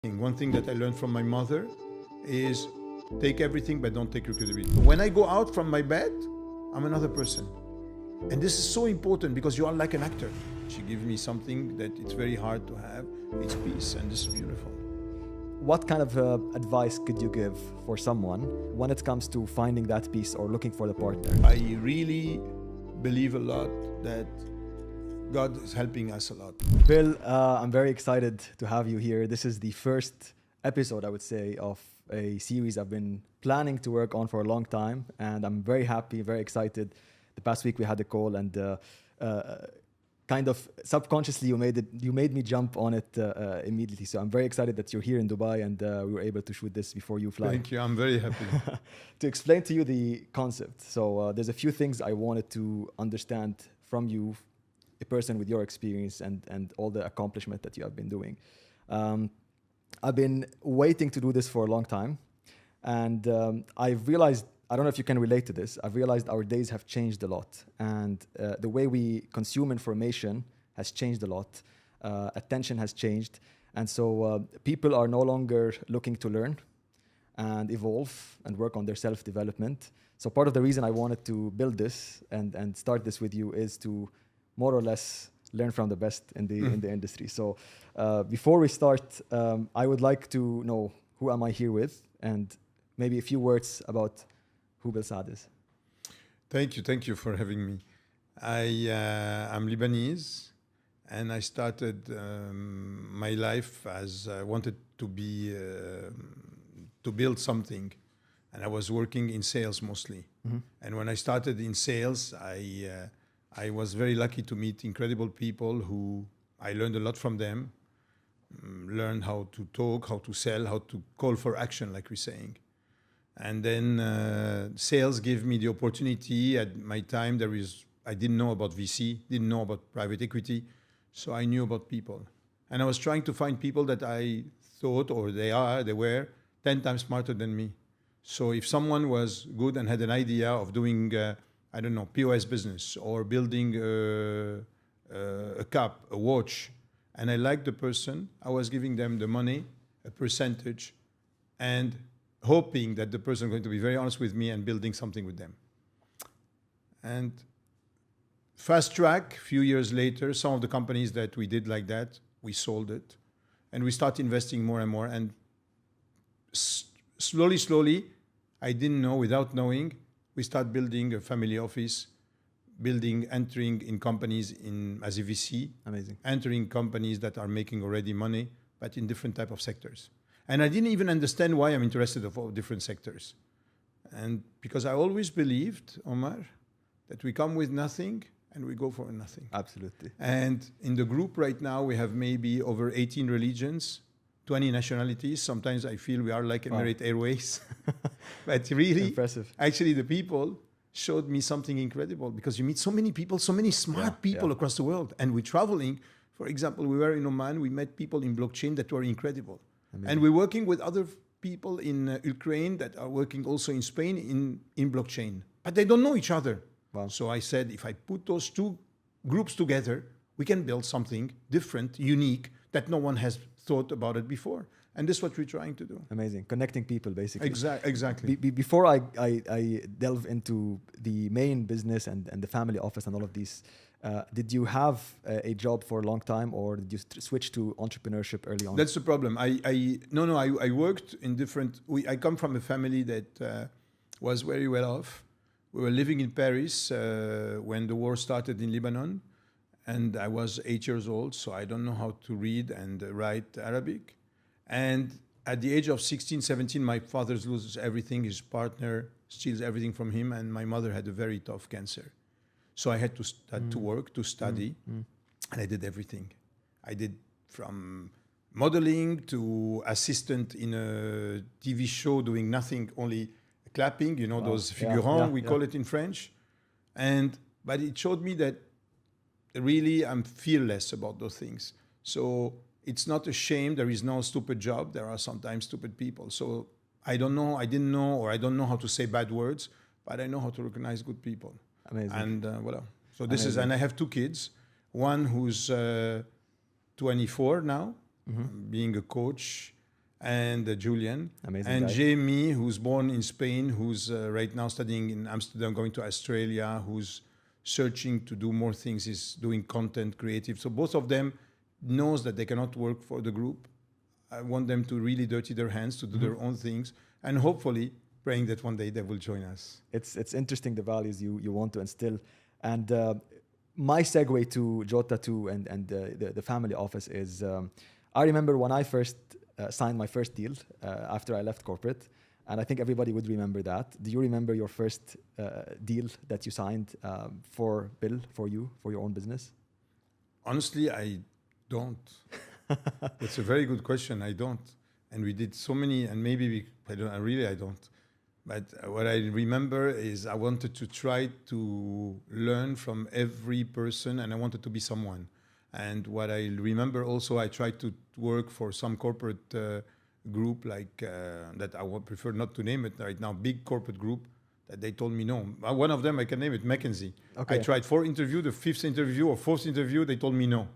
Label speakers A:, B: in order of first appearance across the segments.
A: One thing that I learned from my mother is take everything but don't take recruitability. When I go out from my bed, I'm another person. And this is so important because you are like an actor. She gives me something that it's very hard to have. It's peace, and this is beautiful.
B: What kind of advice could you give for someone when it comes to finding that peace or looking for the partner?
A: I really believe a lot that God is helping us a lot.
B: Bill, I'm very excited to have you here. This is the first episode, I would say, of a series I've been planning to work on for a long time. And I'm very happy, very excited. The past week we had a call and kind of subconsciously you made me jump on it immediately. So I'm very excited that you're here in Dubai and we were able to shoot this before you fly.
A: Thank you, I'm very happy.
B: To explain to you the concept. So there's a few things I wanted to understand from you, a person with your experience and all the accomplishment that you have been doing. I've been waiting to do this for a long time. And I've realized, I don't know if you can relate to this, I've realized our days have changed a lot. And the way we consume information has changed a lot. Attention has changed. And so people are no longer looking to learn and evolve and work on their self-development. So part of the reason I wanted to build this and start this with you is to more or less learn from the best in the industry. So before we start, I would like to know who am I here with and maybe a few words about who Bill Saad is.
A: Thank you for having me. I'm Lebanese and I started my life as I wanted to be, to build something. And I was working in sales mostly. Mm-hmm. And when I started in sales, I was very lucky to meet incredible people who I learned a lot from them, learned how to talk, how to sell, how to call for action, like we're saying. And then sales gave me the opportunity. At my time, I didn't know about VC, didn't know about private equity, so I knew about people. And I was trying to find people that I thought, or they were 10 times smarter than me. So if someone was good and had an idea of doing I don't know, POS business or building a cup, a watch, and I liked the person, I was giving them the money, a percentage, and hoping that the person is going to be very honest with me and building something with them. And fast track, a few years later, some of the companies that we did like that, we sold it. And we started investing more and more. And slowly, I didn't know, without knowing, we start building a family office, entering in companies as a VC.
B: Amazing.
A: Entering companies that are making already money, but in different type of sectors. And I didn't even understand why I'm interested in all different sectors. And because I always believed, Omar, that we come with nothing and we go for nothing.
B: Absolutely.
A: And in the group right now, we have maybe over 18 religions, 20 nationalities. Sometimes I feel we are like Emirates Airways. But really, impressive. Actually, the people showed me something incredible because you meet so many people, so many smart people across the world. And we're traveling. For example, we were in Oman. We met people in blockchain that were incredible. Amazing. And we're working with other people in Ukraine that are working also in Spain in blockchain. But they don't know each other. Wow. So I said, if I put those two groups together, we can build something different, unique, that no one has thought about it before. And this is what we're trying to do.
B: Amazing. Connecting people, basically.
A: Exactly.
B: Before I delve into the main business and the family office and all of these, did you have a job for a long time or did you switch to entrepreneurship early on?
A: That's the problem. I worked in different... I come from a family that was very well off. We were living in Paris when the war started in Lebanon. And I was 8 years old, so I don't know how to read and write Arabic. And at the age of 16, 17, my father loses everything. His partner steals everything from him. And my mother had a very tough cancer. So I had to start to work, to study. And I did everything. I did from modeling to assistant in a TV show doing nothing, only clapping, you know, those figurants, we call it in French. But it showed me that really, I'm fearless about those things. So it's not a shame. There is no stupid job. There are sometimes stupid people. So I didn't know, or I don't know how to say bad words, but I know how to recognize good people.
B: Amazing.
A: And voilà. So this is, and I have two kids. One who's 24 now, being a coach and Julian.
B: Amazing
A: and
B: guy.
A: Jamie, who's born in Spain, who's right now studying in Amsterdam, going to Australia, who's searching to do more things, is doing content creative. So both of them knows that they cannot work for the group. I want them to really dirty their hands, to do their own things, and hopefully praying that one day they will join us.
B: It's interesting the values you want to instill. And my segue to Jota2 and the family office is, I remember when I first signed my first deal after I left corporate, and I think everybody would remember that. Do you remember your first deal that you signed for Bill, for you, for your own business?
A: Honestly, I don't. It's a very good question. I don't. And we did so many, and maybe I don't. But what I remember is I wanted to try to learn from every person, and I wanted to be someone. And what I remember also, I tried to work for some corporate group like that I would prefer not to name it right now, big corporate group, that they told me no. One of them, I can name it, McKinsey.
B: Okay.
A: I tried 4 interviews, the 5th interview or 4th interview, they told me no.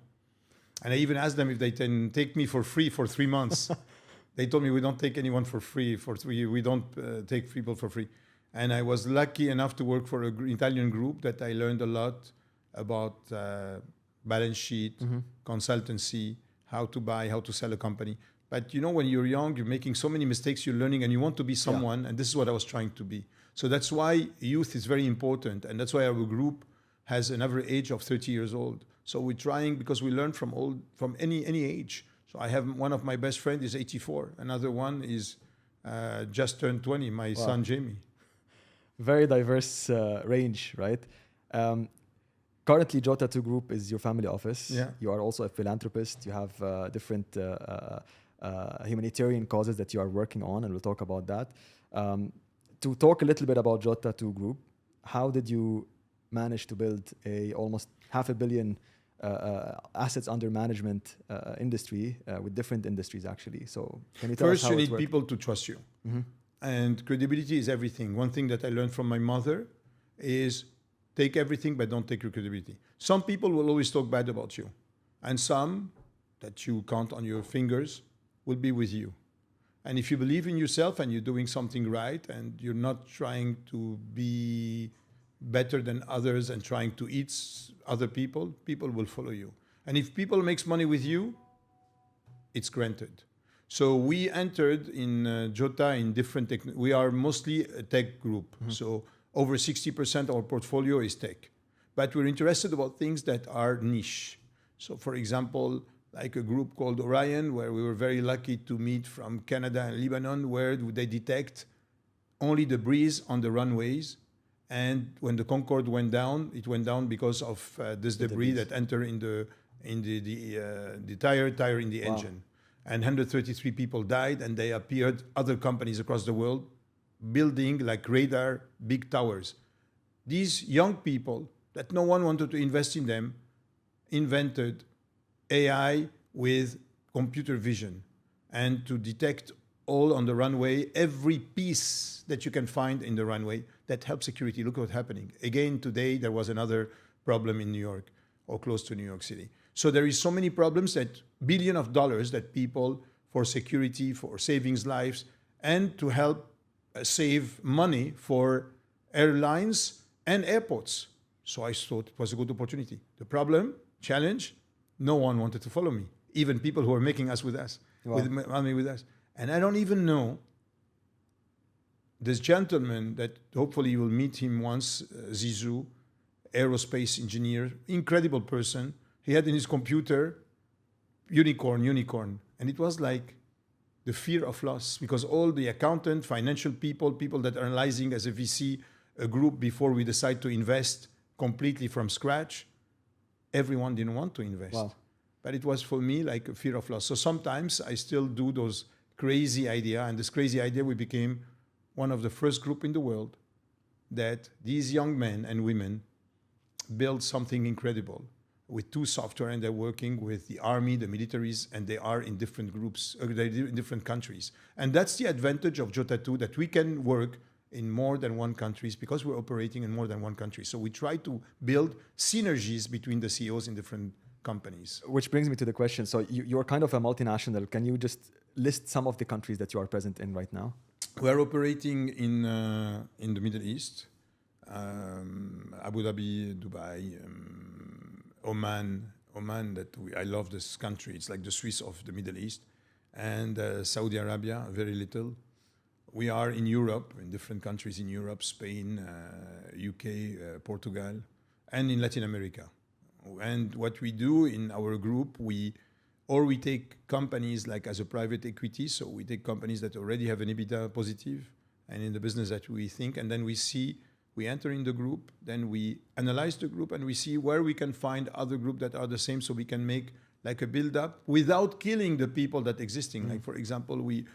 A: And I even asked them if they can take me for free for 3 months. They told me, we don't take anyone for free. We don't take people for free. And I was lucky enough to work for an Italian group that I learned a lot about balance sheet, consultancy, how to buy, how to sell a company. But you know, when you're young, you're making so many mistakes, you're learning, and you want to be someone. And this is what I was trying to be. So that's why youth is very important. And that's why our group has an average age of 30 years old. So we're trying, because we learn from any age. So I have one of my best friends is 84. Another one is just turned 20, my son, Jamie.
B: Very diverse range, right? Currently, Jota2 Group is your family office.
A: Yeah.
B: You are also a philanthropist. You have different humanitarian causes that you are working on, and we'll talk about that. To talk a little bit about Jota2 Group, how did you manage to build a almost $500 million assets under management industry with different industries, actually? So can you tell us how
A: First, you
B: it
A: need
B: worked?
A: people to trust you. And credibility is everything. One thing that I learned from my mother is take everything, but don't take your credibility. Some people will always talk bad about you. And some that you count on your fingers will be with you. And if you believe in yourself and you're doing something right and you're not trying to be better than others and trying to eat other people, people will follow you. And if people makes money with you, it's granted. So we entered in Jota in different we are mostly a tech group. So over 60% of our portfolio is tech. But we're interested about things that are niche. So for example, like a group called Orion, where we were very lucky to meet from Canada and Lebanon, where they detect only debris on the runways. And when the Concorde went down, it went down because of this debris that entered in the tire in the engine. And 133 people died, and they appeared other companies across the world building like radar big towers. These young people that no one wanted to invest in them invented AI with computer vision and to detect all on the runway, every piece that you can find in the runway that helps security. Look what's happening. Again, today there was another problem in New York or close to New York City. So there is so many problems that billions of dollars that people for security, for savings lives, and to help save money for airlines and airports. So I thought it was a good opportunity. The problem, challenge, no one wanted to follow me. Even people who are making us with us, money with us. And I don't even know this gentleman that hopefully you will meet him once, Zizou, aerospace engineer, incredible person. He had in his computer, unicorn. And it was like the fear of loss, because all the accountant, financial people that are analyzing as a VC, a group before we decide to invest completely from scratch, everyone didn't want to invest.
B: Wow.
A: But it was for me like a fear of loss. So sometimes I still do those crazy idea, and this crazy idea, we became one of the first group in the world that these young men and women build something incredible with 2 software, and they're working with the army, the militaries, and they are in different groups, they're in different countries. And that's the advantage of Jota2, that we can work in more than one countries because we're operating in more than one country. So we try to build synergies between the CEOs in different companies.
B: Which brings me to the question. So you're kind of a multinational. Can you just list some of the countries that you are present in right now?
A: We're operating in the Middle East, Abu Dhabi, Dubai, Oman. I love this country. It's like the Swiss of the Middle East, and Saudi Arabia, very little. We are in Europe, in different countries in Europe, Spain, UK, Portugal, and in Latin America. And what we do in our group, we take companies like as a private equity, so we take companies that already have an EBITDA positive and in the business that we think, and then we enter in the group, then we analyze the group and we see where we can find other groups that are the same, so we can make like a build-up without killing the people that existing. Like for example, we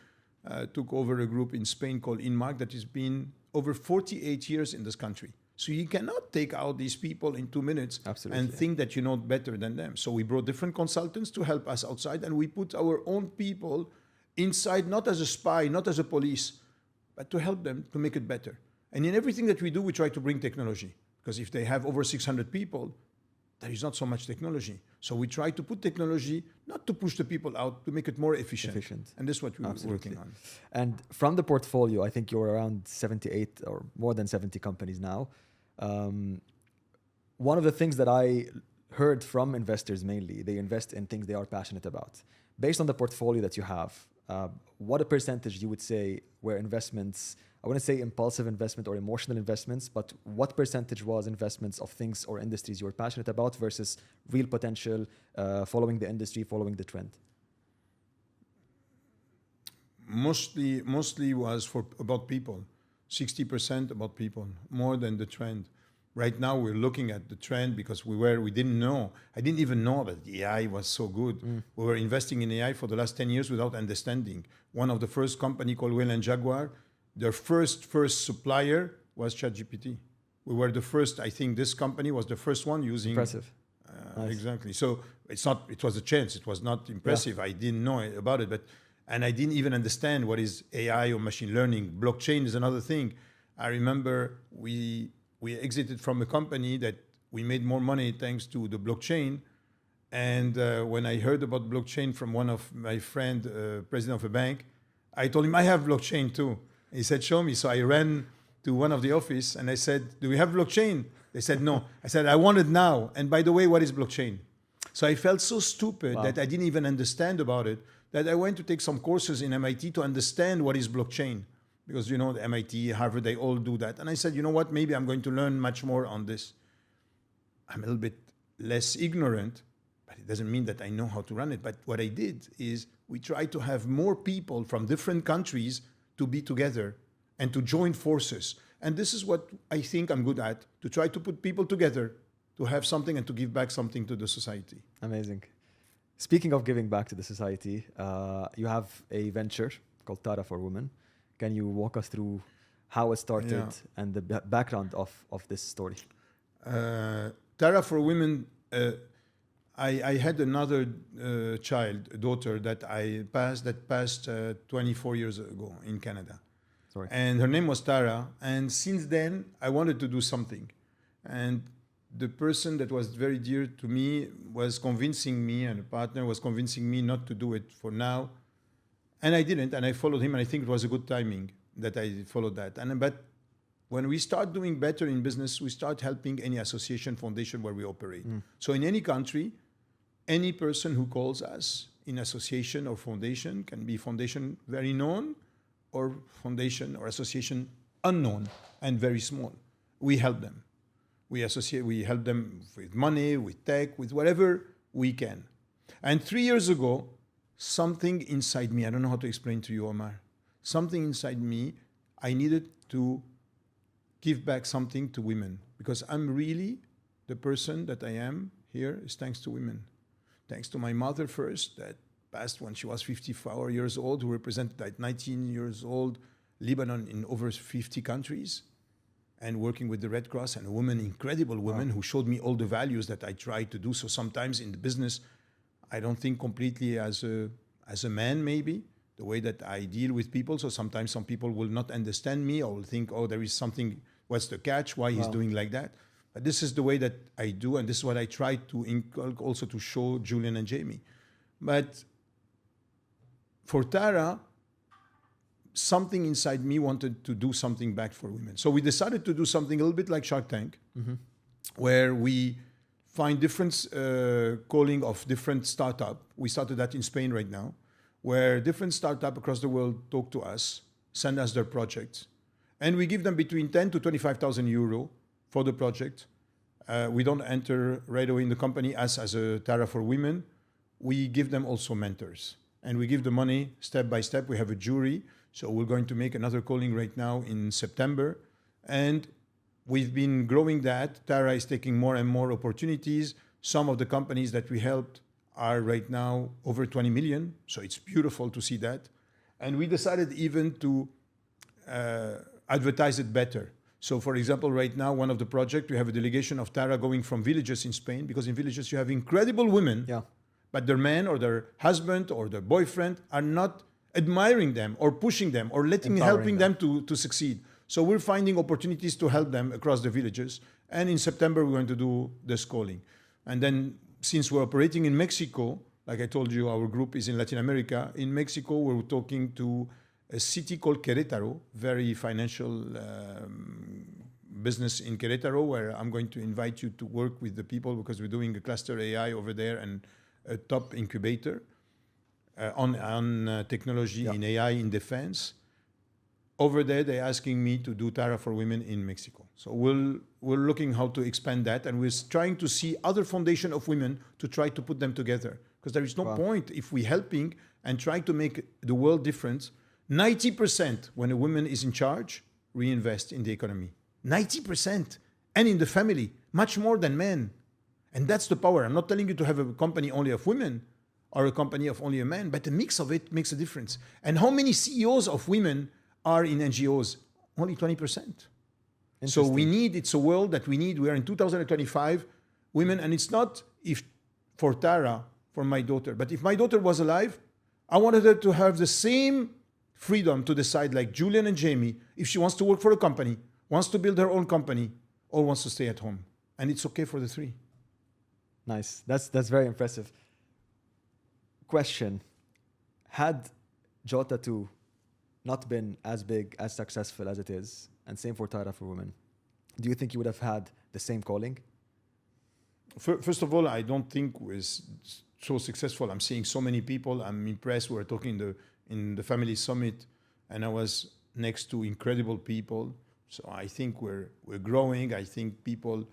A: took over a group in Spain called Inmark that has been over 48 years in this country. So you cannot take out these people in 2 minutes.
B: Absolutely.
A: And think that you know better than them. So we brought different consultants to help us outside, and we put our own people inside, not as a spy, not as a police, but to help them to make it better. And in everything that we do, we try to bring technology. Because if they have over 600 people, there is not so much technology. So we try to put technology, not to push the people out, to make it more efficient. And this is what we're working on.
B: And from the portfolio, I think you're around 78 or more than 70 companies now. One of the things that I heard from investors mainly, they invest in things they are passionate about. Based on the portfolio that you have, what a percentage you would say were investments, I wouldn't say impulsive investment or emotional investments, but what percentage was investments of things or industries you're passionate about versus real potential, following the industry, following the trend?
A: Mostly was about people. 60% about people, more than the trend. Right now, we're looking at the trend because we didn't know. I didn't even know that AI was so good. We were investing in AI for the last 10 years without understanding. One of the first company called Whale & Jaguar, their first supplier was ChatGPT. We were the first, I think this company was the first one using.
B: Impressive.
A: Nice. Exactly. So it was a chance. It was not impressive. Yeah. I didn't know about it, and I didn't even understand what is AI or machine learning. Blockchain is another thing. I remember we exited from a company that we made more money thanks to the blockchain. And when I heard about blockchain from one of my friend, president of a bank, I told him, I have blockchain too. He said, show me. So I ran to one of the office and I said, do we have blockchain? They said, no. I said, I want it now. And by the way, what is blockchain? So I felt so stupid that I didn't even understand about it, that I went to take some courses in MIT to understand what is blockchain. Because, you know, the MIT, Harvard, they all do that. And I said, you know what, maybe I'm going to learn much more on this. I'm a little bit less ignorant, but it doesn't mean that I know how to run it. But what I did is we tried to have more people from different countries to be together and to join forces. And this is what I think I'm good at, to try to put people together, to have something and to give back something to the society.
B: Amazing. Speaking of giving back to the society, you have a venture called Tara for Women. Can you walk us through how it started and the background of this story?
A: Tara for Women, I had another child, a daughter that passed 24 years ago in Canada.
B: Sorry.
A: And her name was Tara. And since then, I wanted to do something. And the person that was very dear to me was convincing me, and a partner was convincing me not to do it for now. And I didn't, and I followed him, and I think it was a good timing that I followed that. But when we start doing better in business, we start helping any association, foundation where we operate. So in any country, any person who calls us in association or foundation, can be foundation very known or foundation or association unknown and very small, we help them. We help them with money, with tech, with whatever we can. And 3 years ago, something inside me, I don't know how to explain to you, Omar, something inside me, I needed to give back something to women, because I'm really, the person that I am here is thanks to women. Thanks to my mother first, that passed when she was 54 years old, who represented at 19 years old Lebanon in over 50 countries, and working with the Red Cross, and a woman, incredible woman, who showed me all the values that I try to do. So sometimes in the business, I don't think completely as a man, maybe, the way that I deal with people. So sometimes some people will not understand me, or will think, oh, there is something, what's the catch, why he's doing like that? But this is the way that I do, and this is what I try to inculcate also to show Julian and Jamie. But for Tara, something inside me wanted to do something back for women. So we decided to do something a little bit like Shark Tank, where we find different calling of different startup. We started that in Spain right now, where different startup across the world talk to us, send us their projects, and we give them between 10 to 25,000 euro for the project. We don't enter right away in the company as a Tara for Women. We give them also mentors, and we give the money step by step. We have a jury. So we're going to make another calling right now in September. And we've been growing that. Tara is taking more and more opportunities. Some of the companies that we helped are right now over 20 million. So it's beautiful to see that. And we decided even to advertise it better. So for example, right now, one of the projects, we have a delegation of Tara going from villages in Spain, because in villages you have incredible women, but their man or their husband or their boyfriend are not admiring them or pushing them or helping them to succeed. So we're finding opportunities to help them across the villages. And in September, we're going to do this calling. And then since we're operating in Mexico, like I told you, our group is in Latin America. In Mexico, we're talking to a city called Querétaro, very financial business in Querétaro, where I'm going to invite you to work with the people, because we're doing a cluster AI over there and a top incubator on technology in AI in defense. Over there, they're asking me to do Tara for Women in Mexico. So we're looking how to expand that, and we're trying to see other foundation of women to try to put them together. Because there is no point if we're helping and trying to make the world different. 90% when a woman is in charge, reinvest in the economy. 90%. And in the family, much more than men. And that's the power. I'm not telling you to have a company only of women or a company of only a man, but a mix of it makes a difference. And how many CEOs of women are in NGOs? Only 20%. So we need, it's a world that we need. We are in 2025, women, and it's not if for Tara, for my daughter, but if my daughter was alive, I wanted her to have the same freedom to decide, like Julian and Jamie, if she wants to work for a company, wants to build her own company, or wants to stay at home. And it's okay for the three.
B: Nice. That's very impressive. Question. Had Jota2 not been as big, as successful as it is, and same for Tara for Women, do you think you would have had the same calling?
A: First of all, I don't think we're so successful. I'm seeing so many people. I'm impressed. We're talking in the family summit, and I was next to incredible people. So I think we're growing. I think people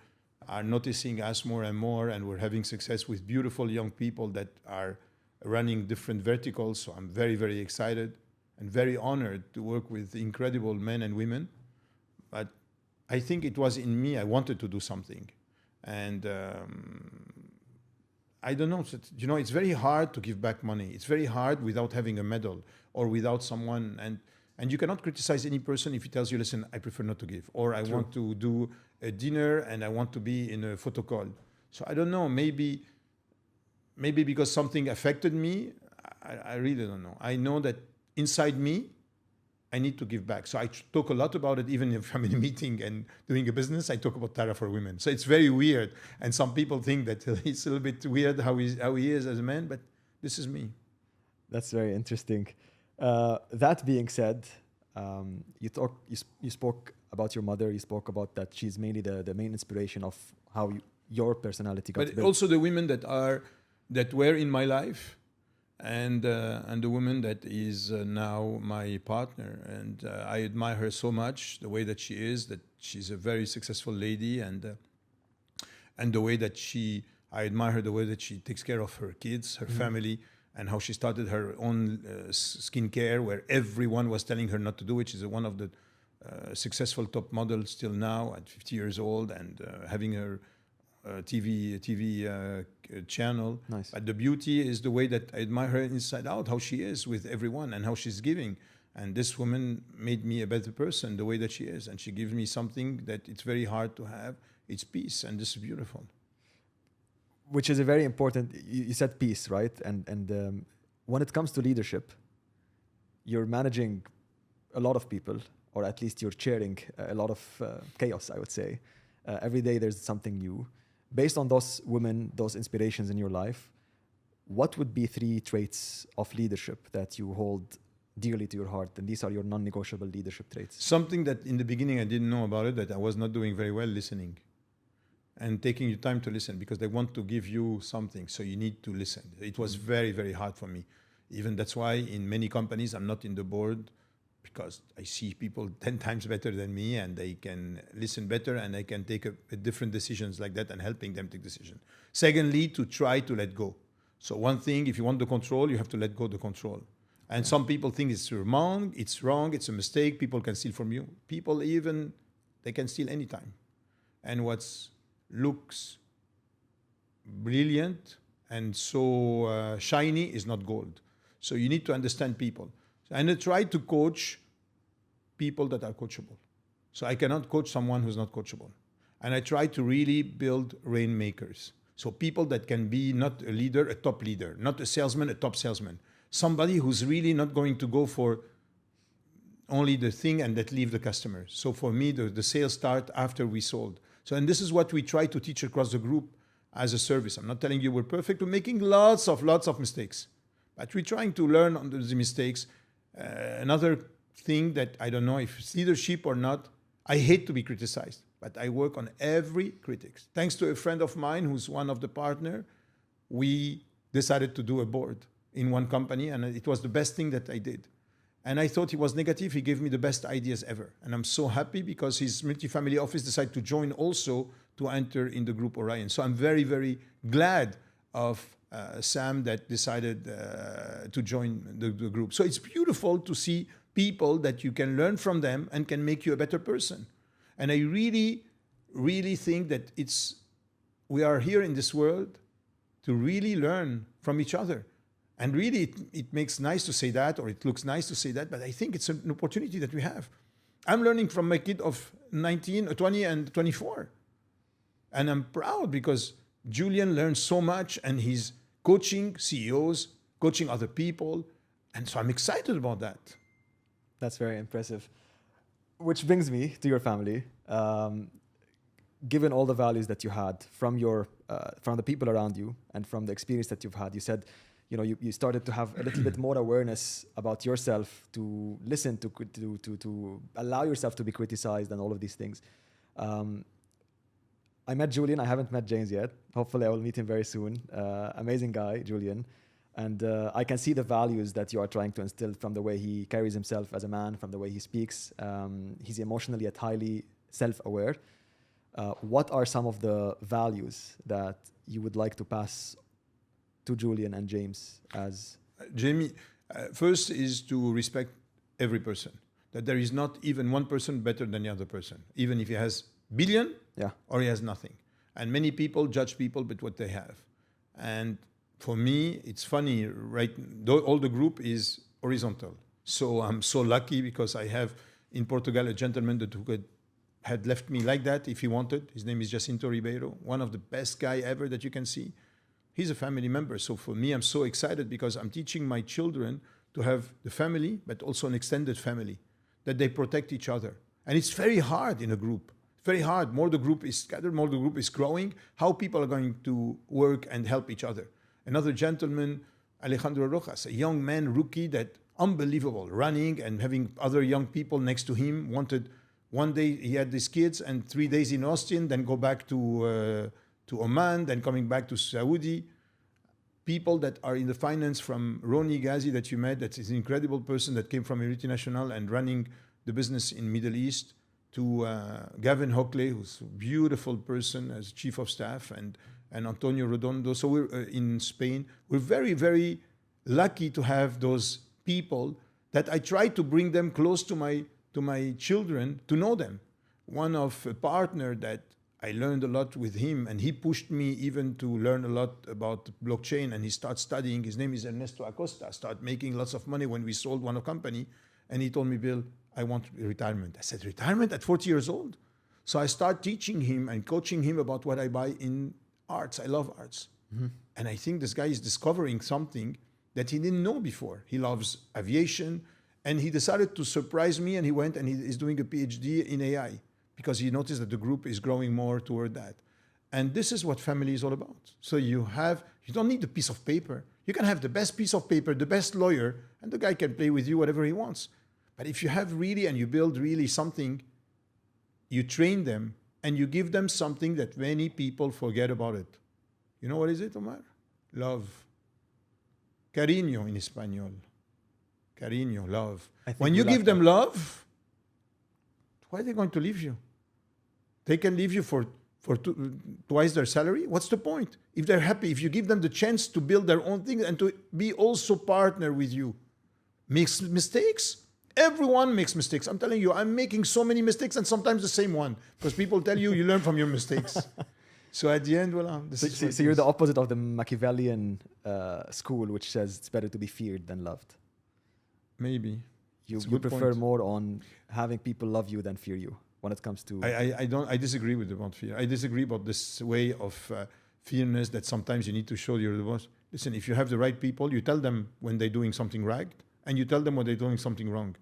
A: are noticing us more and more, and we're having success with beautiful young people that are running different verticals. So I'm very, very excited and very honored to work with incredible men and women. But I think it was in me. I wanted to do something. And I don't know, it's very hard to give back money. It's very hard without having a medal or without someone. And you cannot criticize any person if he tells you, listen, I prefer not to give. Or I want to do a dinner and I want to be in a photo call. So I don't know, maybe because something affected me, I really don't know. I know that inside me, I need to give back. So I talk a lot about it, even if I'm in a meeting and doing a business, I talk about Tara for Women. So it's very weird. And some people think that it's a little bit weird how he is as a man, but this is me.
B: That's very interesting. That being said, you spoke about your mother. You spoke about that she's mainly the main inspiration of how your personality got built.
A: But also the women that were in my life, and the woman that is now my partner. And I admire her so much, the way that she is, that she's a very successful lady, and the way that I admire her, the way that she takes care of her kids, her family, and how she started her own skincare, where everyone was telling her not to do it. She's one of the successful top models still now at 50 years old, and having her TV channel.
B: Nice.
A: But the beauty is the way that I admire her inside out, how she is with everyone and how she's giving. And this woman made me a better person, the way that she is. And she gives me something that it's very hard to have. It's peace, and this is beautiful.
B: Which is a very important, you said peace, right? And when it comes to leadership, you're managing a lot of people, or at least you're chairing a lot of chaos, I would say. Every day there's something new. Based on those women, those inspirations in your life, what would be 3 traits of leadership that you hold dearly to your heart, and these are your non-negotiable leadership traits?
A: Something that in the beginning I didn't know about it, that I was not doing very well, listening. And taking your time to listen, because they want to give you something, so you need to listen. It was very, very hard for me. Even that's why in many companies I'm not in the board, because I see people 10 times better than me, and they can listen better, and they can take a different decisions like that, and helping them take decisions. Secondly, to try to let go. So one thing, if you want the control, you have to let go the control. And some people think it's wrong, it's a mistake, people can steal from you. People even, they can steal anytime. And what's looks brilliant and so shiny is not gold. So you need to understand people. And I try to coach people that are coachable. So I cannot coach someone who's not coachable. And I try to really build rainmakers. So people that can be not a leader, a top leader, not a salesman, a top salesman. Somebody who's really not going to go for only the thing and that leave the customer. So for me, the sales start after we sold. So, and this is what we try to teach across the group as a service. I'm not telling you we're perfect. We're making lots of mistakes. But we're trying to learn on the mistakes. Another thing that I don't know if it's leadership or not, I hate to be criticized, but I work on every critic. Thanks to a friend of mine who's one of the partner, we decided to do a board in one company, and it was the best thing that I did. And I thought he was negative. He gave me the best ideas ever. And I'm so happy because his multifamily office decided to join also to enter in the group Orion. So I'm very, very glad of Sam that decided to join the group. So it's beautiful to see people that you can learn from them and can make you a better person. And I really, really think that we are here in this world to really learn from each other. And really, it makes nice to say that, or it looks nice to say that, but I think it's an opportunity that we have. I'm learning from my kid of 19, 20, and 24. And I'm proud because Julian learns so much, and he's coaching CEOs, coaching other people. And so I'm excited about that.
B: That's very impressive. Which brings me to your family. Given all the values that you had from the people around you and from the experience that you've had, you said, you started to have a little bit more awareness about yourself, to listen, to allow yourself to be criticized and all of these things. I met Julian. I haven't met James yet. Hopefully I will meet him very soon. Amazing guy, Julian. And I can see the values that you are trying to instill from the way he carries himself as a man, from the way he speaks. He's emotionally yet highly self-aware. What are some of the values that you would like to pass to Julian and James as?
A: Jamie, first is to respect every person. That there is not even one person better than the other person, even if he has billion or he has nothing. And many people judge people by what they have. And for me, it's funny, right? All the group is horizontal. So I'm so lucky because I have in Portugal a gentleman that had left me like that if he wanted. His name is Jacinto Ribeiro, one of the best guy ever that you can see. He's a family member. So for me, I'm so excited because I'm teaching my children to have the family, but also an extended family, that they protect each other. And it's very hard in a group. Very hard. More the group is scattered, more the group is growing, how people are going to work and help each other. Another gentleman, Alejandro Rojas, a young man, rookie, that unbelievable, running and having other young people next to him. One day he had these kids and 3 days in Austin, then go back to Oman, then coming back to Saudi. People that are in the finance, from Roni Ghazi that you met, that is an incredible person that came from Iriti National and running the business in Middle East, to Gavin Hockley, who's a beautiful person as chief of staff, and Antonio Redondo. So we're in Spain. We're very, very lucky to have those people that I try to bring them close to my children, to know them. One of a partner that I learned a lot with him, and he pushed me even to learn a lot about blockchain, and he started studying. His name is Ernesto Acosta. Started making lots of money when we sold one company, and he told me, Bill, I want retirement. I said, retirement at 40 years old? So I started teaching him and coaching him about what I buy in arts. I love arts. Mm-hmm. And I think this guy is discovering something that he didn't know before. He loves aviation, and he decided to surprise me, and he went and he is doing a PhD in AI because he noticed that the group is growing more toward that. And this is what family is all about. So you don't need a piece of paper. You can have the best piece of paper, the best lawyer, and the guy can play with you whatever he wants. But if you have really, and you build really something, you train them, and you give them something that many people forget about it. You know what is it, Omar? Love. Cariño in Espanol. Cariño, love. When you give them love, why are they going to leave you? They can leave you for twice their salary. What's the point? If they're happy, if you give them the chance to build their own thing and to be also partner with you. Makes mistakes? Everyone makes mistakes. I'm telling you, I'm making so many mistakes and sometimes the same one. Because people tell you, you learn from your mistakes. So at the end,
B: so you're the opposite of the Machiavellian school, which says it's better to be feared than loved.
A: Maybe.
B: You prefer more on having people love you than fear you when it comes to...
A: I disagree with about fear. I disagree about this way of fearness that sometimes you need to show you're the boss. Listen, if you have the right people, you tell them when they're doing something right, and you tell them when they're doing something wrong.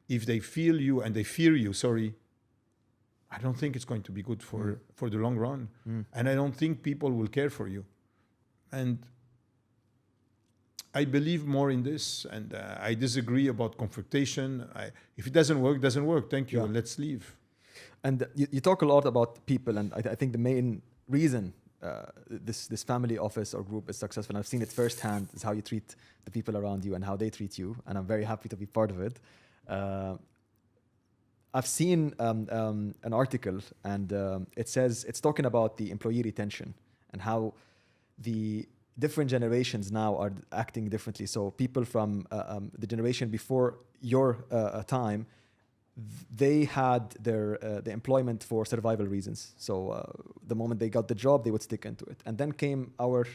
A: If they feel you and they fear you, I don't think it's going to be good for the long run. And I don't think people will care for you. And I believe more in this, and I disagree about confrontation. If it doesn't work, doesn't work. Thank you.
B: Yeah.
A: Let's leave.
B: And you talk a lot about people, and I think the main reason this family office or group is successful, and I've seen it firsthand, is how you treat the people around you and how they treat you. And I'm very happy to be part of it. I've seen an article, and it says it's talking about the employee retention and how the different generations now are acting differently. So people from the generation before your time, they had the employment for survival reasons. So the moment they got the job, they would stick into it. And then came our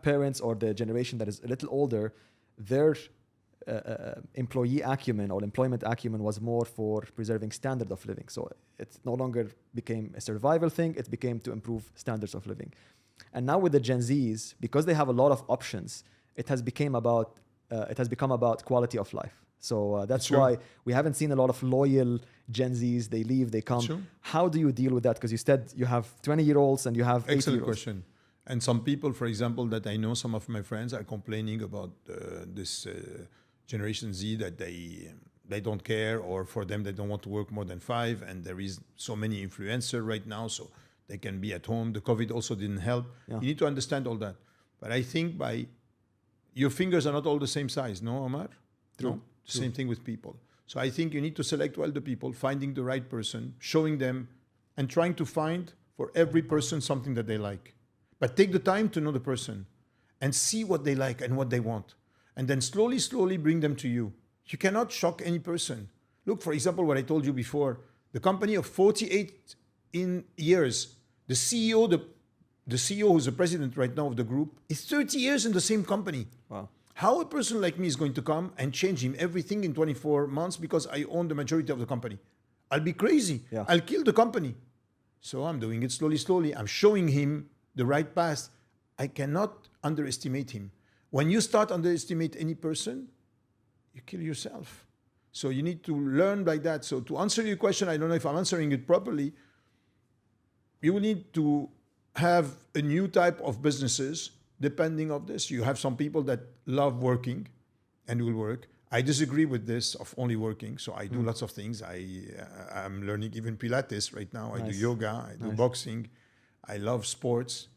B: parents, or the generation that is a little older. Their employee acumen or employment acumen was more for preserving standard of living. So it no longer became a survival thing, it became to improve standards of living. And now with the Gen Zs, because they have a lot of options, it has become about quality of life. So that's why we haven't seen a lot of loyal Gen Zs. They leave, they come. Sure. How do you deal with that? Because you said you have 20-year-olds and you have 80-year-olds.
A: Excellent question. And some people, for example, that I know, some of my friends are complaining about this Generation Z, that they don't care, or for them they don't want to work more than 5, and there is so many influencers right now, so they can be at home. The COVID also didn't help. Yeah. You need to understand all that. But I think your fingers are not all the same size, no, Omar?
B: True.
A: No? Same thing with people. So I think you need to select well the people, finding the right person, showing them, and trying to find for every person something that they like. But take the time to know the person and see what they like and what they want. And then slowly, slowly bring them to you. You cannot shock any person. Look, for example, what I told you before, the company of 48 years, the CEO who's the president right now of the group, is 30 years in the same company.
B: Wow.
A: How a person like me is going to come and change him everything in 24 months because I own the majority of the company? I'll be crazy. Yeah. I'll kill the company. So I'm doing it slowly, slowly. I'm showing him the right path. I cannot underestimate him. When you start underestimate any person, you kill yourself. So you need to learn like that. So to answer your question, I don't know if I'm answering it properly. You need to have a new type of businesses depending on this. You have some people that love working and will work. I disagree with this of only working. So I do lots of things. I'm learning even Pilates right now. I do yoga, I do boxing. I love sports.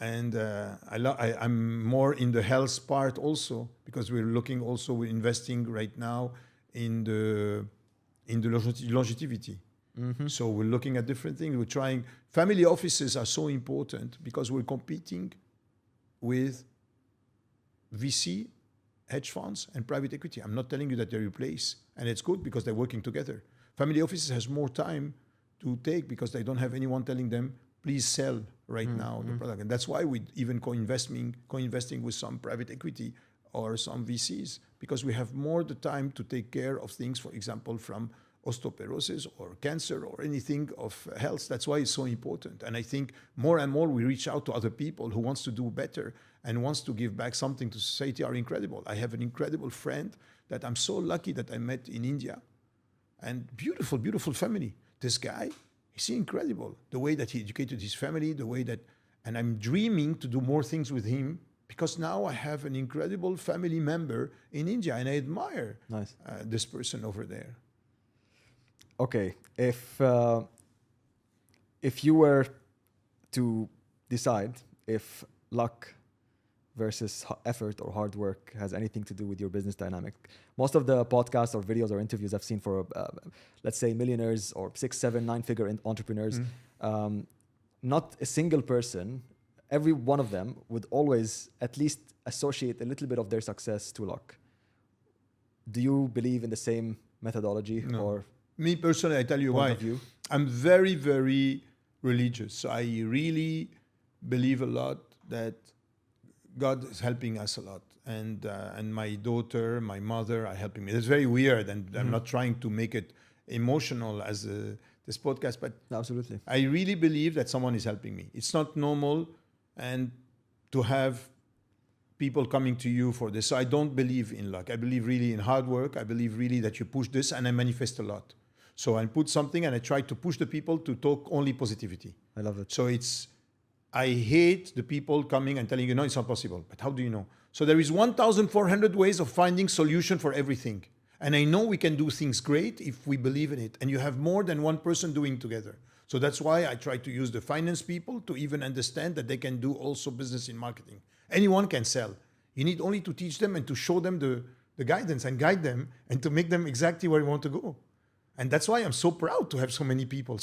A: And I'm more in the health part also, because we're investing right now in the longevity. Mm-hmm. So we're looking at different things. We're trying. Family offices are so important because we're competing with VC, hedge funds, and private equity. I'm not telling you that they replace, and it's good because they're working together. Family offices has more time to take because they don't have anyone telling them, please sell right now the product. And that's why we even co-investing with some private equity or some VCs, because we have more the time to take care of things, for example, from osteoporosis or cancer or anything of health. That's why it's so important. And I think more and more we reach out to other people who wants to do better and wants to give back something to society are incredible. I have an incredible friend that I'm so lucky that I met in India, and beautiful, beautiful family. This guy, he's incredible. The way that he educated his family, the way that, and I'm dreaming to do more things with him because now I have an incredible family member in India, and I admire
B: Nice.
A: this person over there.
B: Okay, if you were to decide if luck versus effort or hard work has anything to do with your business dynamic, most of the podcasts or videos or interviews I've seen for, let's say, millionaires or 6, 7, 9-figure entrepreneurs, not a single person, every one of them would always at least associate a little bit of their success to luck. Do you believe in the same methodology?
A: No.
B: Or
A: me personally, I tell you
B: point
A: why.
B: of view?
A: I'm very, very religious. So I really believe a lot that God is helping us a lot. And my daughter, my mother are helping me. It's very weird, and I'm not trying to make it emotional as this podcast, but
B: Absolutely.
A: I really believe that someone is helping me. It's not normal and to have people coming to you for this. So I don't believe in luck. I believe really in hard work. I believe really that you push this, and I manifest a lot. So I put something and I try to push the people to talk only positivity.
B: I love it.
A: So I hate the people coming and telling you, no, it's not possible. But how do you know? So there is 1,400 ways of finding solution for everything. And I know we can do things great if we believe in it. And you have more than one person doing together. So that's why I try to use the finance people to even understand that they can do also business in marketing. Anyone can sell. You need only to teach them and to show them the guidance and guide them and to make them exactly where you want to go. And that's why I'm so proud to have so many people.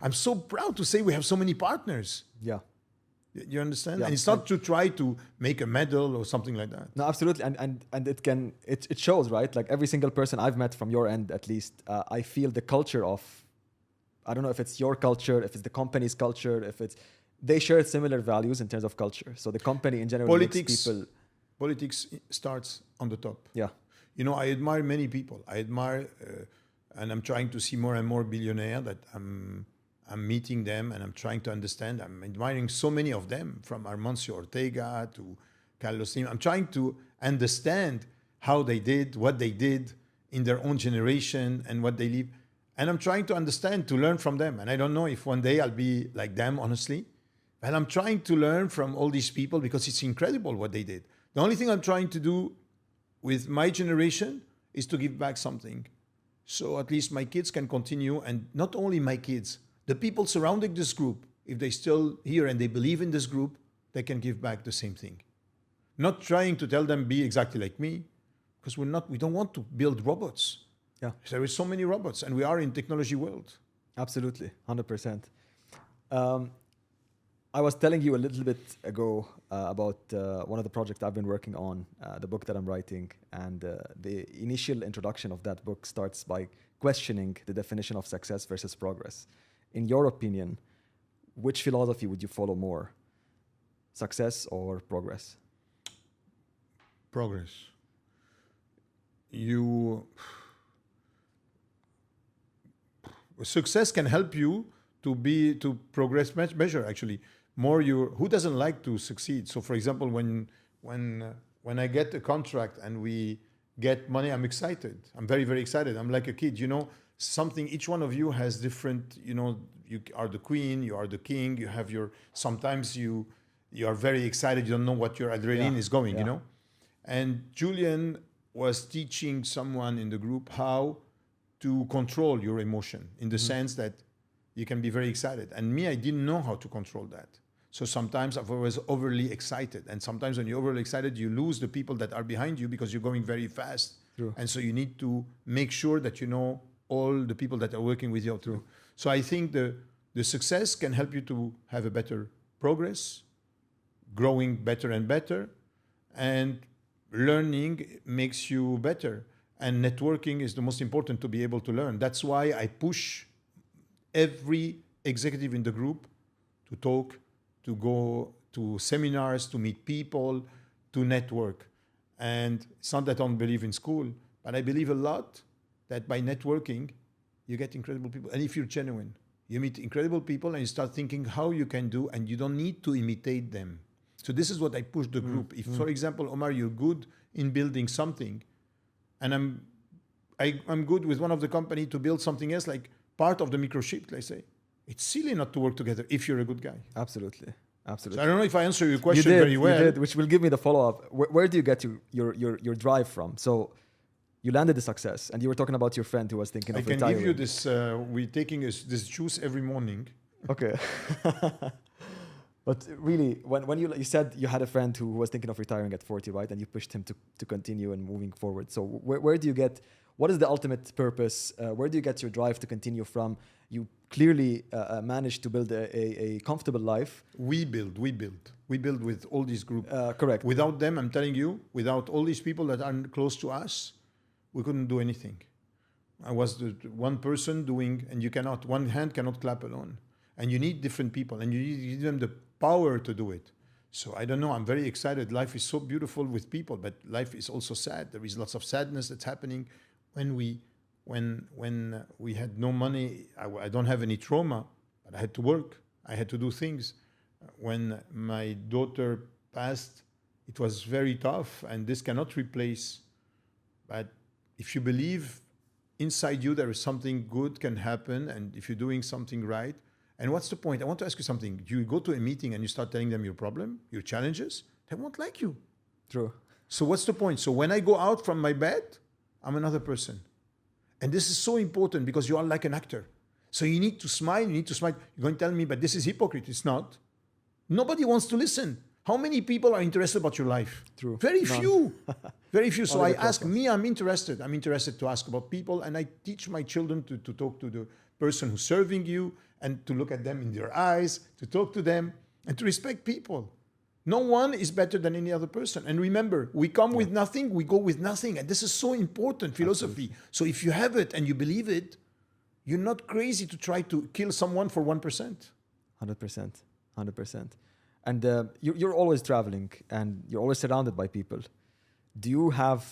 A: I'm so proud to say we have so many partners.
B: Yeah.
A: You understand?
B: Yeah.
A: And it's not to try to make a medal or something like that.
B: No, absolutely. And it shows, right? Like every single person I've met from your end, at least, I feel the culture of, I don't know if it's your culture, if it's the company's culture, they share similar values in terms of culture. So the company in general makes people.
A: Politics starts on the top.
B: Yeah.
A: You know, I admire many people. I admire, and I'm trying to see more and more billionaires that I'm meeting them and I'm trying to understand. I'm admiring so many of them, from Armancio Ortega to Carlos Slim. I'm trying to understand how they did, what they did in their own generation and what they live. And I'm trying to understand, to learn from them. And I don't know if one day I'll be like them, honestly. But I'm trying to learn from all these people because it's incredible what they did. The only thing I'm trying to do with my generation is to give back something. So at least my kids can continue, and not only my kids, the people surrounding this group, if they still here and they believe in this group, they can give back the same thing. Not trying to tell them be exactly like me, because we don't want to build robots.
B: Yeah.
A: There is so many robots, and we are in technology world.
B: Absolutely, 100%. I was telling you a little bit ago about one of the projects I've been working on, the book that I'm writing, and the initial introduction of that book starts by questioning the definition of success versus progress. In your opinion, which philosophy would you follow more, success or progress?
A: Progress. Success can help you to progress measure actually. Who doesn't like to succeed? So for example, when I get a contract and we get money, I'm excited. I'm very, very excited. I'm like a kid, each one of you has different, you are the queen, you are the king, you have sometimes you are very excited, you don't know what your adrenaline is going, And Julian was teaching someone in the group how to control your emotion in the sense that you can be very excited. And me, I didn't know how to control that. So sometimes I was overly excited. And sometimes when you're overly excited, you lose the people that are behind you because you're going very fast.
B: True.
A: And so you need to make sure that you know all the people that are working with you. True. So I think the success can help you to have a better progress, growing better and better, and learning makes you better. And networking is the most important to be able to learn. That's why I push every executive in the group to talk, to go to seminars, to meet people, to network. And it's not that I don't believe in school, but I believe a lot that by networking, you get incredible people. And if you're genuine, you meet incredible people and you start thinking how you can do, and you don't need to imitate them. So this is what I push the group. If, for example, Omar, you're good in building something, and I'm good with one of the company to build something else, like part of the microchip, let's say. It's silly not to work together if you're a good guy.
B: Absolutely.
A: So
B: Absolutely.
A: I don't know if I answer your
B: You
A: question
B: did,
A: very well.
B: you did, which will give me the follow-up. Where do you get your drive from? So you landed the success, and you were talking about your friend who was thinking
A: I
B: of
A: can
B: retiring.
A: give you this. We're taking this juice every morning.
B: Okay. But really, when you said you had a friend who was thinking of retiring at 40, right? And you pushed him to continue and moving forward. So where do you get, what is the ultimate purpose? Where do you get your drive to continue from? You clearly managed to build a comfortable life.
A: We build with all these groups.
B: Correct.
A: Without them, I'm telling you, without all these people that are close to us, we couldn't do anything. I was the one person doing, and one hand cannot clap alone. And you need different people, and you need them the power to do it. So I don't know, I'm very excited. Life is so beautiful with people, but life is also sad. There is lots of sadness that's happening when we had no money. I don't have any trauma, but I had to work. I had to do things. When my daughter passed, it was very tough, and this cannot replace. But if you believe inside you there is something good can happen, and if you're doing something right, and what's the point? I want to ask you something. You go to a meeting and you start telling them your problem, your challenges, they won't like you.
B: True.
A: So what's the point? So when I go out from my bed, I'm another person. And this is so important because you are like an actor. So you need to smile, You're going to tell me, but this is hypocrite. It's not. Nobody wants to listen. How many people are interested about your life?
B: True.
A: Very few. Very few. So
B: Only
A: I
B: the
A: ask,
B: close ones.
A: I'm interested. I'm interested to ask about people, and I teach my children to talk to the person who's serving you and to look at them in their eyes, to talk to them, and to respect people. No one is better than any other person. And remember, we come with nothing, we go with nothing. And this is so important philosophy.
B: Absolutely.
A: So if you have it and you believe it, you're not crazy to try to kill someone for 1%.
B: 100%. 100%. And you're always traveling and you're always surrounded by people. Do you have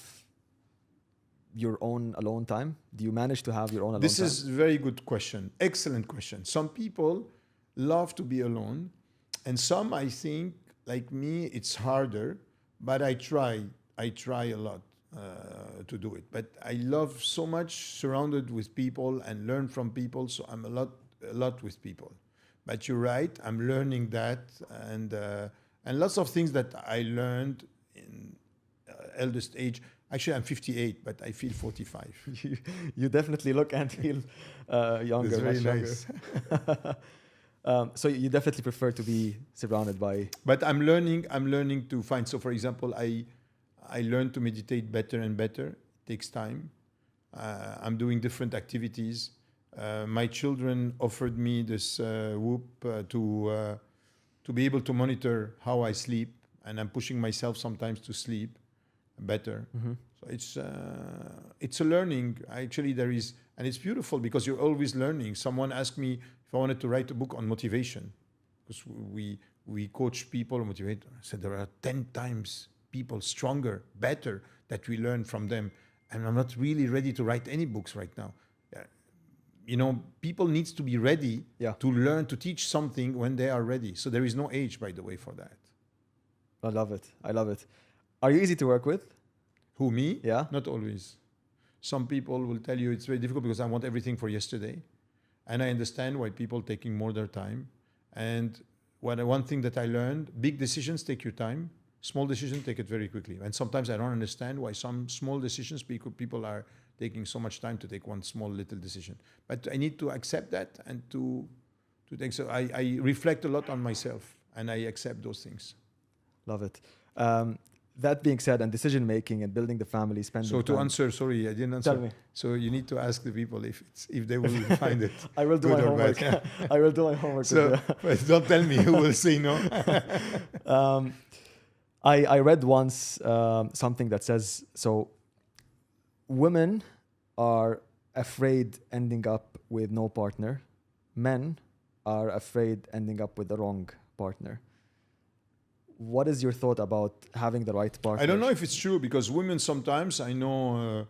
B: your own alone time? Do you manage to have your own alone
A: This
B: time?
A: is a very good question. Excellent question. Some people love to be alone. And some, I think, like me, it's harder. But I try a lot to do it. But I love so much surrounded with people and learn from people. So I'm a lot with people. But you're right, I'm learning that, and lots of things that I learned in eldest age. Actually, I'm 58, but I feel 45.
B: You definitely look and feel younger.
A: That's very
B: much
A: nice.
B: younger. So you definitely prefer to be surrounded by.
A: But I'm learning to find. So, for example, I learn to meditate better and better. It takes time. I'm doing different activities. My children offered me this Whoop to be able to monitor how I sleep, and I'm pushing myself sometimes to sleep better.
B: Mm-hmm.
A: So it's a learning. Actually, there is, and it's beautiful because you're always learning. Someone asked me if I wanted to write a book on motivation, because we coach people, motivate. I said there are 10 times people stronger, better that we learn from them, and I'm not really ready to write any books right now. People needs to be ready to learn, to teach something when they are ready. So there is no age, by the way, for that.
B: I love it. Are you easy to work with?
A: Who, me?
B: Yeah.
A: Not always. Some people will tell you it's very difficult because I want everything for yesterday. And I understand why people taking more their time. And one thing that I learned, big decisions take your time. Small decisions take it very quickly. And sometimes I don't understand why some small decisions people are taking so much time to take one small little decision. But I need to accept that and to take. So I reflect a lot on myself and I accept those things.
B: Love it. That being said, and decision making and building the family, spending
A: So to
B: time.
A: answer, sorry, I didn't answer.
B: Tell me.
A: So you need to ask the people if they will find it.
B: I will do my
A: good or
B: homework.
A: bad.
B: I will do my homework.
A: So but don't tell me who will say no.
B: I read once something that says, so women are afraid ending up with no partner. Men are afraid ending up with the wrong partner. What is your thought about having the right partner?
A: I don't know if it's true because women sometimes, I know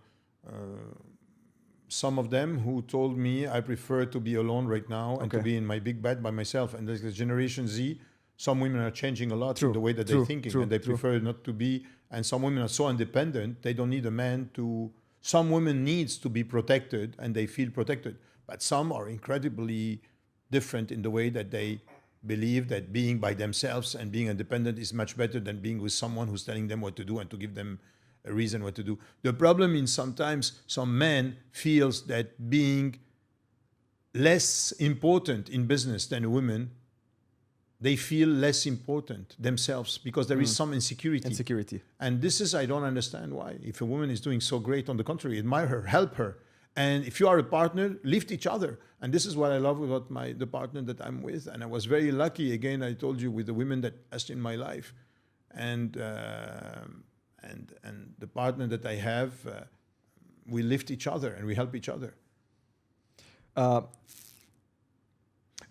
A: some of them who told me I prefer to be alone right now and to be in my big bed by myself. And there's the Generation Z. Some women are changing a lot in the way that they're thinking and they prefer not to be. And some women are so independent, they don't need a man to... Some women needs to be protected and they feel protected. But some are incredibly different in the way that they believe that being by themselves and being independent is much better than being with someone who's telling them what to do and to give them a reason what to do. The problem is sometimes some men feels that being less important in business than women, they feel less important themselves because there is some insecurity. And this is, I don't understand why. If a woman is doing so great, on the contrary, admire her, help her. And if you are a partner, lift each other. And this is what I love about the partner that I'm with. And I was very lucky, again, I told you, with the women that passed in my life. And the partner that I have, we lift each other and we help each other.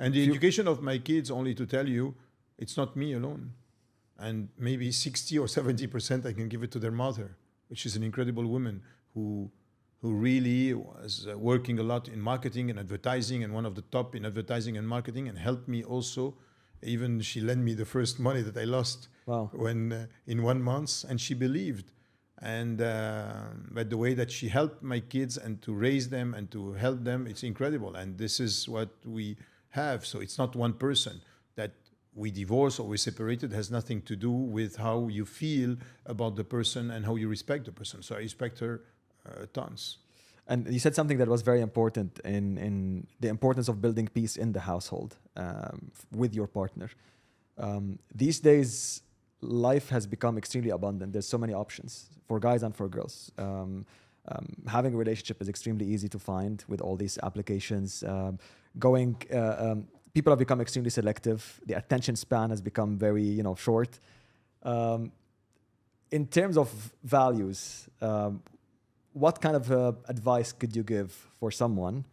A: And the education of my kids, only to tell you, it's not me alone. And maybe 60 or 70% I can give it to their mother, which is an incredible woman who really was working a lot in marketing and advertising, and one of the top in advertising and marketing, and helped me also. Even she lent me the first money that I lost when in 1 month, and she believed. And but the way that she helped my kids and to raise them and to help them, it's incredible. And this is what we have. So it's not one person that we divorce or we separated. It has nothing to do with how you feel about the person and how you respect the person. So I respect her tons.
B: And you said something that was very important in the importance of building peace in the household with your partner. These days, life has become extremely abundant. There's so many options for guys and for girls. Having a relationship is extremely easy to find with all these applications. People have become extremely selective. The attention span has become very, short. In terms of values, what kind of advice could you give for someone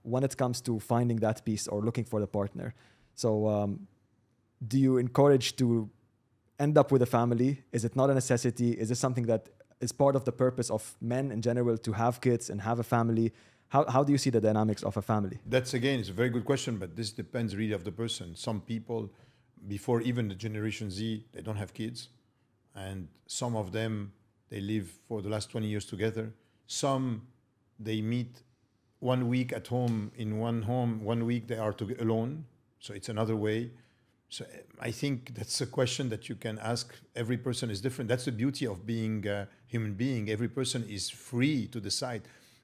B: when it comes to finding that peace or looking for the partner? So do you encourage to end up with a family? Is it not a necessity? Is this something that is part of the purpose of men in general to have kids and have a family? How do you see the dynamics of a family?
A: That's, again, it's a very good question, but this depends really of the person. Some people, before even the Generation Z, they don't have kids. And some of them, they live for the last 20 years together. Some, they meet 1 week at home in one home, 1 week they are alone. So it's another way. So I think that's a question that you can ask. Every person is different. That's the beauty of being a human being. Every person is free to decide.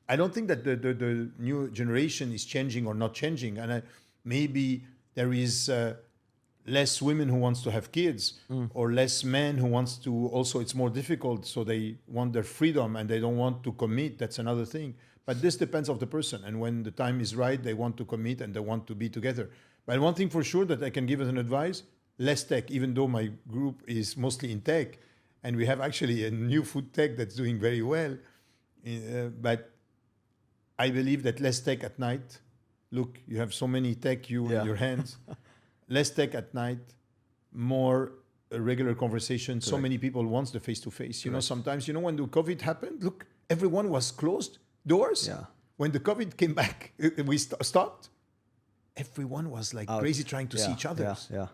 A: I don't think that the new generation is changing or not changing. And maybe there is less women who wants to have kids or less men who wants to also, it's more difficult. So they want their freedom and they don't want to commit. That's another thing. But this depends on the person. And when the time is right, they want to commit and they want to be together. But one thing for sure that I can give as an advice, less tech, even though my group is mostly in tech. And we have actually a new food tech that's doing very well. But I believe that less tech at night. Look, you have so many tech in your hands. Less tech at night, more regular conversation. Correct. So many people want the face-to-face. You know, sometimes, when the COVID happened, look, everyone was closed doors. Yeah. When the COVID came back, we stopped. Everyone was like crazy trying to see each other. Yeah.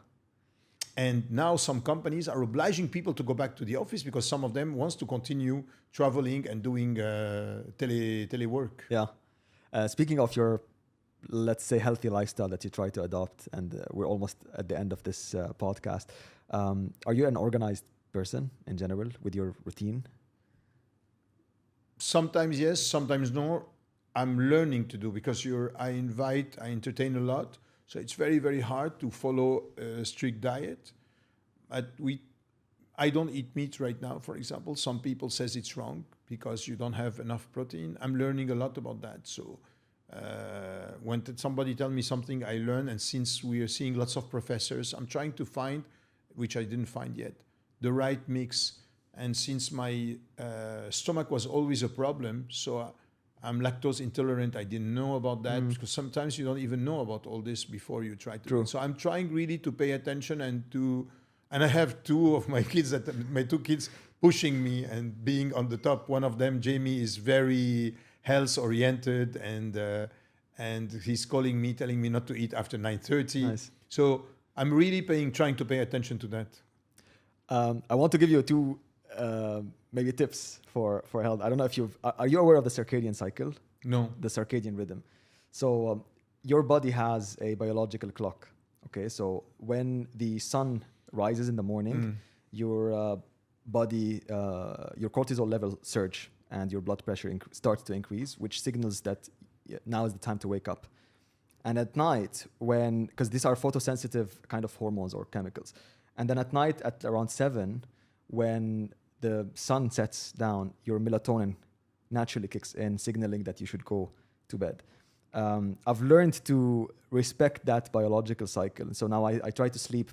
A: And now some companies are obliging people to go back to the office because some of them wants to continue traveling and doing telework.
B: Yeah. Speaking of your, let's say, healthy lifestyle that you try to adopt, and we're almost at the end of this podcast. Are you an organized person in general with your routine?
A: Sometimes yes, sometimes no. I'm learning to do because I entertain a lot. So it's very, very hard to follow a strict diet. But I don't eat meat right now, for example. Some people says it's wrong because you don't have enough protein. I'm learning a lot about that. So when somebody tell me something, I learn. And since we are seeing lots of professors, I'm trying to find, which I didn't find yet, the right mix. And since my stomach was always a problem, so I'm lactose intolerant. I didn't know about that because sometimes you don't even know about all this before you try to. True. So I'm trying really to pay attention and I have two kids pushing me and being on the top. One of them, Jamie, is very health oriented and he's calling me, telling me not to eat after 9:30. Nice. So I'm really trying to pay attention to that.
B: I want to give you two maybe tips for health. I don't know if are you aware of the circadian cycle?
A: No.
B: The circadian rhythm. So your body has a biological clock. Okay, so when the sun rises in the morning, your body, your cortisol level surge and your blood pressure starts to increase, which signals that now is the time to wake up. And at night, because these are photosensitive kind of hormones or chemicals, and then at night at around 7, when the sun sets down, your melatonin naturally kicks in, signaling that you should go to bed. I've learned to respect that biological cycle. So now I try to sleep.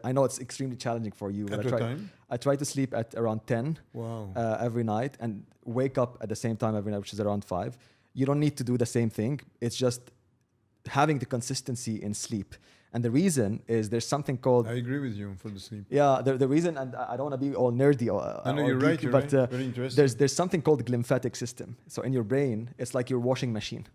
B: I know it's extremely challenging for you, but I try to sleep at around 10 every night and wake up at the same time every night, which is around 5. You don't need to do the same thing. It's just having the consistency in sleep. And the reason is there's something called...
A: I agree with you for the sleep.
B: Yeah, the reason, and I don't want to be all nerdy or
A: you're
B: geeky,
A: right, you're
B: but
A: right. Very interesting.
B: there's something called the glymphatic system. So in your brain, it's like your washing machine.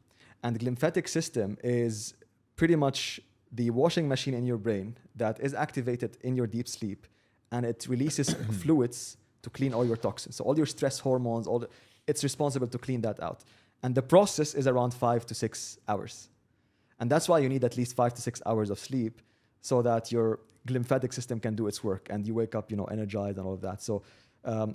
B: And the glymphatic system is pretty much the washing machine in your brain that is activated in your deep sleep, and it releases fluids to clean all your toxins. So all your stress hormones, it's responsible to clean that out. And the process is around 5 to 6 hours. And that's why you need at least 5 to 6 hours of sleep so that your glymphatic system can do its work and you wake up, energized and all of that. So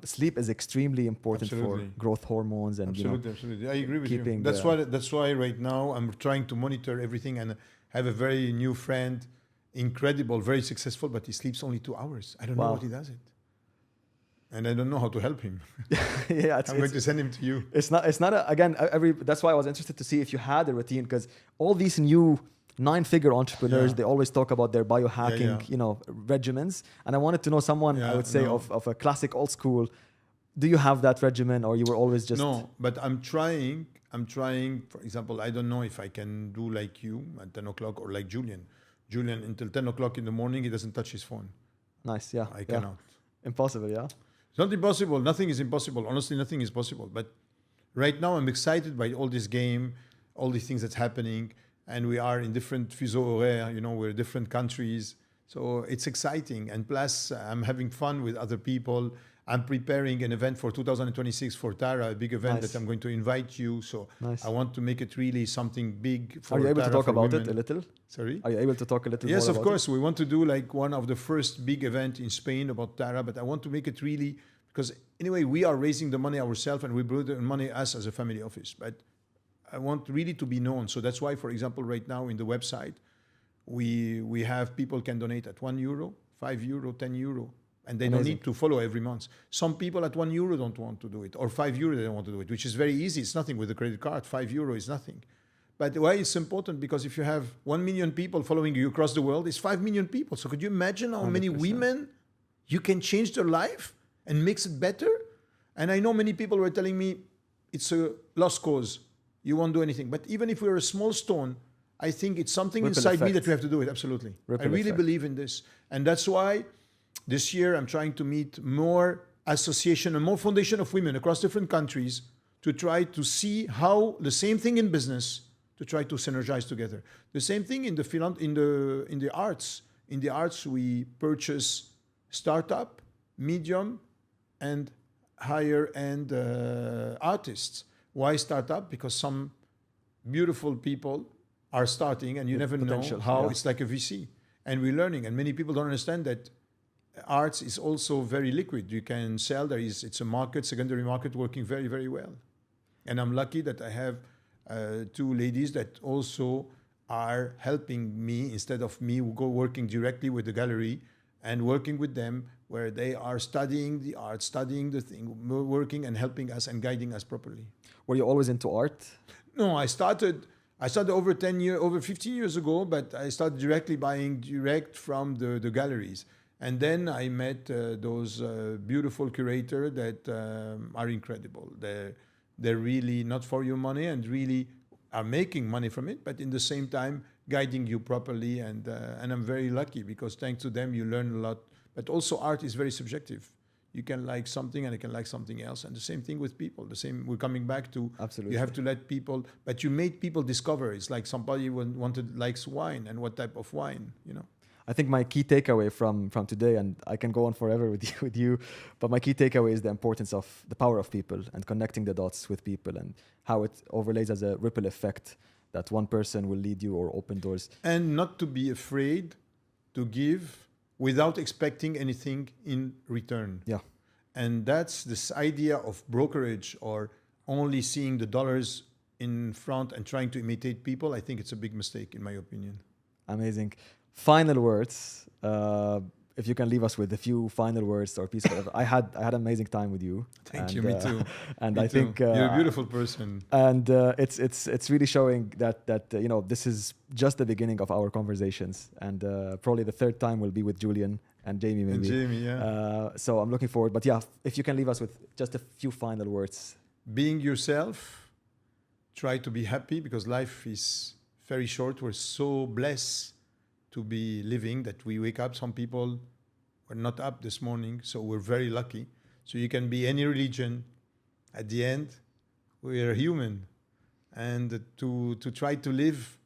B: sleep is extremely important for growth hormones and
A: absolutely. I agree with you. That's why right now I'm trying to monitor everything, and have a very new friend, incredible, very successful, but he sleeps only 2 hours. I don't know what he does it. And I don't know how to help him. I'm going to send him to you.
B: It's not that's why I was interested to see if you had a routine, because all these new 9-figure entrepreneurs, they always talk about their biohacking, regimens. And I wanted to know someone, I would say, of a classic old school. Do you have that regimen, or you were always just...
A: No, but I'm trying, for example, I don't know if I can do like you at 10 o'clock or like Julian. Julian, until 10 o'clock in the morning, he doesn't touch his phone.
B: Nice, yeah.
A: I cannot.
B: Impossible, yeah?
A: It's not impossible. Nothing is impossible. Honestly, nothing is possible. But right now, I'm excited by all this game, all these things that's happening. And we are in different fuseaux horaires, we're different countries. So it's exciting. And plus, I'm having fun with other people. I'm preparing an event for 2026 for Tara, a big event that I'm going to invite you. So I want to make it really something big for Tara.
B: Are you able to talk about
A: women.
B: it a little?
A: Sorry?
B: Are you able to talk a little more
A: about it? Yes, of course.
B: It?
A: We want to do like one of the first big event in Spain about Tara, but I want to make it really, because anyway, we are raising the money ourselves and we bring the money us as a family office. But I want really to be known. So that's why, for example, right now in the website, we have people can donate at €1, €5, €10. And they don't need to follow every month. Some people at €1 don't want to do it, or €5 they don't want to do it, which is very easy. It's nothing with a credit card. €5 is nothing. But why it's important? Because if you have 1 million people following you across the world, it's 5 million people. So could you imagine how 100%. Many women you can change their life and makes it better? And I know many people were telling me it's a lost cause. You won't do anything. But even if we're a small stone, I think it's something inside me that we have to do it. Absolutely. I really believe in this. And that's why this year, I'm trying to meet more association and more foundation of women across different countries to try to see how the same thing in business, to try to synergize together. The same thing in the arts. In the arts, we purchase startup, medium, and higher end artists. Why startup? Because some beautiful people are starting, and you never know how. It's like a VC, and we're learning. And many people don't understand that. Arts is also very liquid. You can sell. It's a market, secondary market, working very, very well. And I'm lucky that I have 2 ladies that also are helping me instead of me working directly with the gallery and working with them, where they are studying the art, studying the thing, working and helping us and guiding us properly.
B: Were you always into art?
A: No, I started over 15 years ago, but I started directly buying direct from the galleries. And then I met those beautiful curators that are incredible. They're really not for your money and really are making money from it, but in the same time guiding you properly. And I'm very lucky because thanks to them you learn a lot. But also art is very subjective. You can like something and I can like something else. And the same thing with people. We're coming back to
B: absolutely.
A: You have to let people, but you made people discover. It's like somebody likes wine and what type of wine,
B: I think my key takeaway from today, and I can go on forever with you, but my key takeaway is the importance of the power of people and connecting the dots with people and how it overlays as a ripple effect that one person will lead you or open doors.
A: And not to be afraid to give without expecting anything in return.
B: Yeah.
A: And that's this idea of brokerage or only seeing the dollars in front and trying to imitate people. I think it's a big mistake, in my opinion.
B: Amazing. Final words. If you can leave us with a few final words or piece of I had an amazing time with you.
A: Thank you. Me too.
B: And
A: me
B: I
A: too.
B: think
A: you're a beautiful person.
B: And it's really showing that this is just the beginning of our conversations, and probably the third time will be with Julian and Jamie maybe.
A: And Jamie, yeah.
B: So I'm looking forward. But yeah, if you can leave us with just a few final words.
A: Being yourself. Try to be happy because life is very short. We're so blessed to be living that we wake up. Some people were not up this morning, so we're very lucky. So you can be any religion. At the end, we are human. And to try to live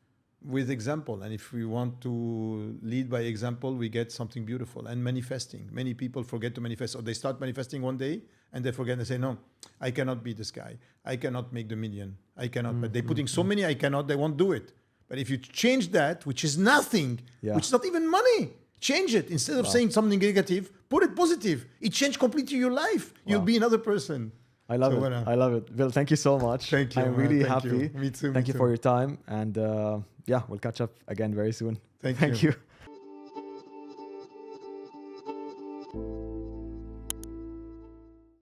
A: with example. And if we want to lead by example, we get something beautiful. And manifesting. Many people forget to manifest. Or they start manifesting one day and they forget and say, no, I cannot be this guy. I cannot make the million. I cannot. But they're putting so many I cannot, they won't do it. But if you change that, which is nothing, which is not even money, change it. Instead of saying something negative, put it positive. It changed completely your life. You'll be another person.
B: I love it. I love it. Bill, thank you so much.
A: Thank you.
B: I'm really happy.
A: You. Me too.
B: Thank you for your time. And we'll catch up again very soon.
A: Thank you.